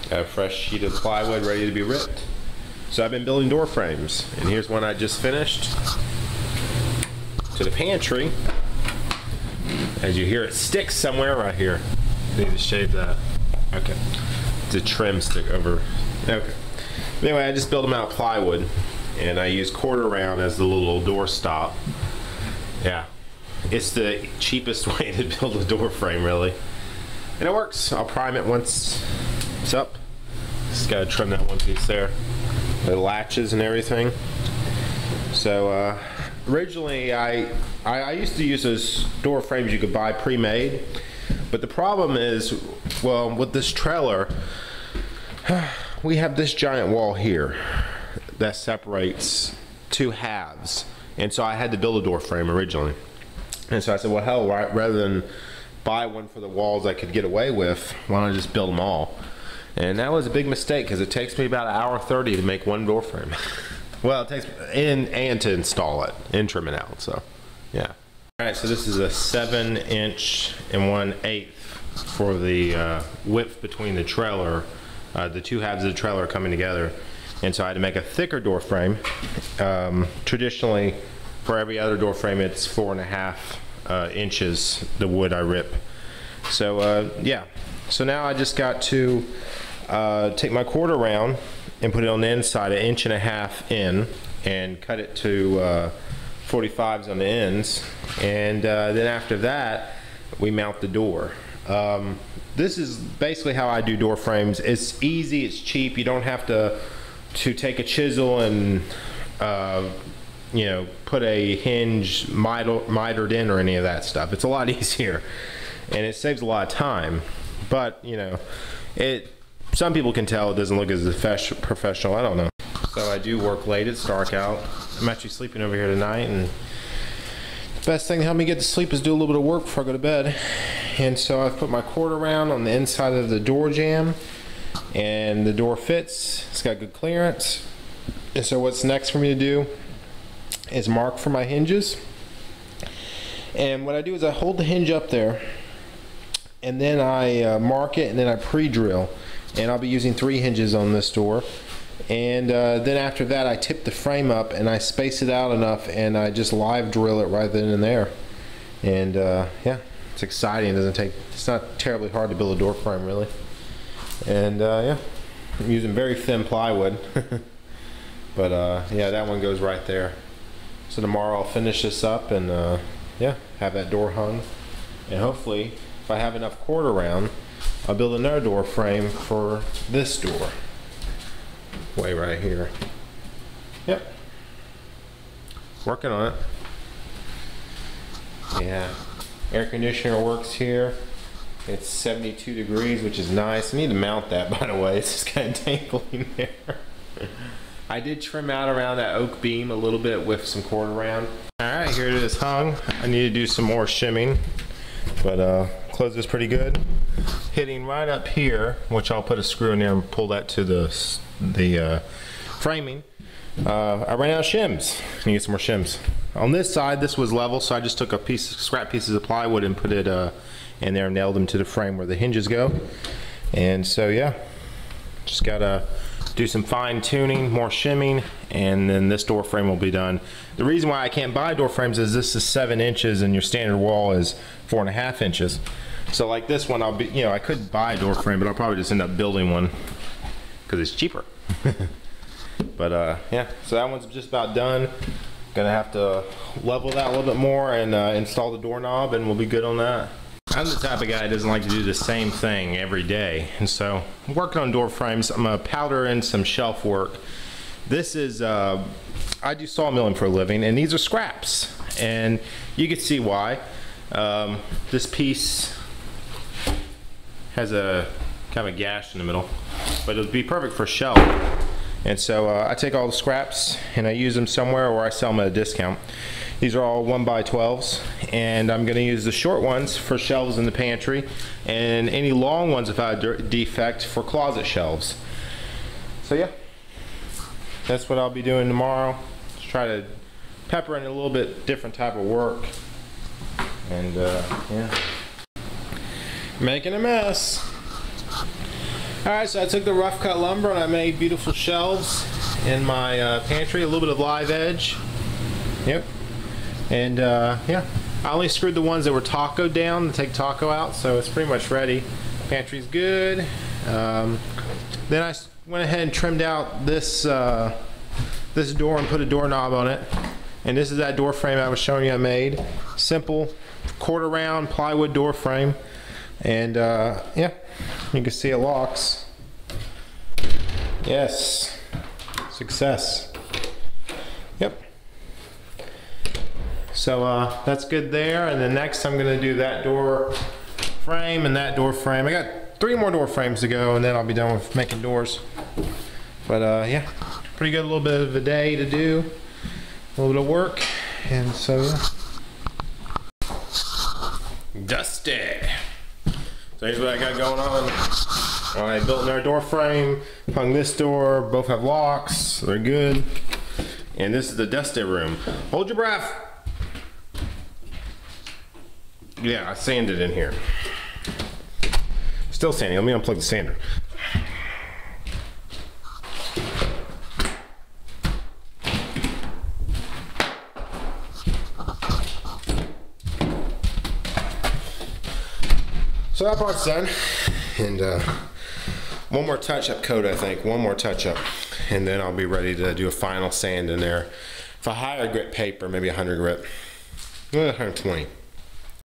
Got a fresh sheet of plywood ready to be ripped. So I've been building door frames, and here's one I just finished. To the pantry. As you hear, it sticks somewhere right here. Need to shave that. Okay. It's a trim stick over. Okay. Anyway, I just built them out of plywood, and I use quarter round as the little door stop. Yeah. It's the cheapest way to build a door frame, really. And it works. I'll prime it once it's up. Just gotta trim that one piece there. The latches and everything. So originally I used to use those door frames you could buy pre-made, but the problem is, well, with this trailer, we have this giant wall here that separates two halves, and so I had to build a door frame originally. And so I said, well, hell, rather than buy one for the walls I could get away with, why don't I just build them all? And that was a big mistake, because it takes me about 1:30 to make one door frame. Well, it takes and to install it and trim it out. So, yeah. All right, so this is a 7" and 1/8 for the width between the trailer, the two halves of the trailer coming together. And so I had to make a thicker door frame. Traditionally, for every other door frame, it's 4.5 inches, the wood I rip. So, yeah. So now I just got to take my quarter round and put it on the inside, 1.5 inches in, and cut it to 45s on the ends. And then after that, we mount the door. This is basically how I do door frames. It's easy, it's cheap. You don't have to take a chisel and you know, put a hinge mitered in or any of that stuff. It's a lot easier, and it saves a lot of time. But you know, some people can tell it doesn't look as professional. I don't know. So I do work late. It's dark out. I'm actually sleeping over here tonight, and the best thing to help me get to sleep is do a little bit of work before I go to bed. And so I've put my quarter round on the inside of the door jamb, and the door fits. It's got good clearance. And so what's next for me to do is mark for my hinges. And what I do is I hold the hinge up there, and then I mark it, and then I pre-drill. And I'll be using 3 hinges on this door. And then after that, I tip the frame up and I space it out enough, and I just live drill it right then and there. And yeah, it's exciting. It's not terribly hard to build a door frame, really. And yeah, I'm using very thin plywood. But yeah, that one goes right there. So tomorrow I'll finish this up and yeah, have that door hung. And hopefully, if I have enough quarter round, I'll build another door frame for this door. Way right here. Yep. Working on it. Yeah. Air conditioner works here. It's 72 degrees, which is nice. I need to mount that, by the way. It's just kind of dangling there. I did trim out around that oak beam a little bit with some quarter round. Alright, here it is hung. I need to do some more shimming, but close this pretty good. Hitting right up here, which I'll put a screw in there and pull that to the framing. I ran out of shims. I need to get some more shims. On this side, this was level, so I just took scrap pieces of plywood and put it in there and nailed them to the frame where the hinges go. And so yeah, just gotta do some fine tuning, more shimming, and then this door frame will be done. The reason why I can't buy door frames is this is 7 inches and your standard wall is 4.5 inches. So like this one, I could buy a door frame, but I'll probably just end up building one because it's cheaper. But yeah, so that one's just about done. Gonna have to level that a little bit more and install the doorknob, and we'll be good on that. I'm the type of guy that doesn't like to do the same thing every day, and so I'm working on door frames. I'm gonna powder in some shelf work. This is I do sawmilling for a living, and these are scraps, and you can see why. This piece has a kind of a gash in the middle, but it'll be perfect for shelf. And so I take all the scraps and I use them somewhere, or I sell them at a discount. These are all 1x12s, and I'm going to use the short ones for shelves in the pantry, and any long ones, if I have a defect, for closet shelves. So yeah, that's what I'll be doing tomorrow. Just try to pepper in a little bit different type of work. And yeah, making a mess. Alright, so I took the rough cut lumber and I made beautiful shelves in my pantry, a little bit of live edge. Yep. And yeah, I only screwed the ones that were taco down to take taco out, so it's pretty much ready. Pantry's good. Then I went ahead and trimmed out this this door and put a doorknob on it. And this is that door frame I was showing you I made. Simple quarter round plywood door frame. And yeah, you can see it locks. Yes, success. Yep. So that's good there. And then next I'm gonna do that door frame and that door frame. I got 3 more door frames to go and then I'll be done with making doors. But yeah, pretty good, a little bit of a day to do, a little bit of work, and so yeah. Dusty. So here's what I got going on. I built another door frame, hung this door, both have locks, they're good. And this is the dusty room. Hold your breath. Yeah, I sanded in here. Still sanding, let me unplug the sander. So that part's done, and one more touch-up coat, I think. One more touch-up, and then I'll be ready to do a final sand in there. For higher grit paper, maybe 100 grit, 120.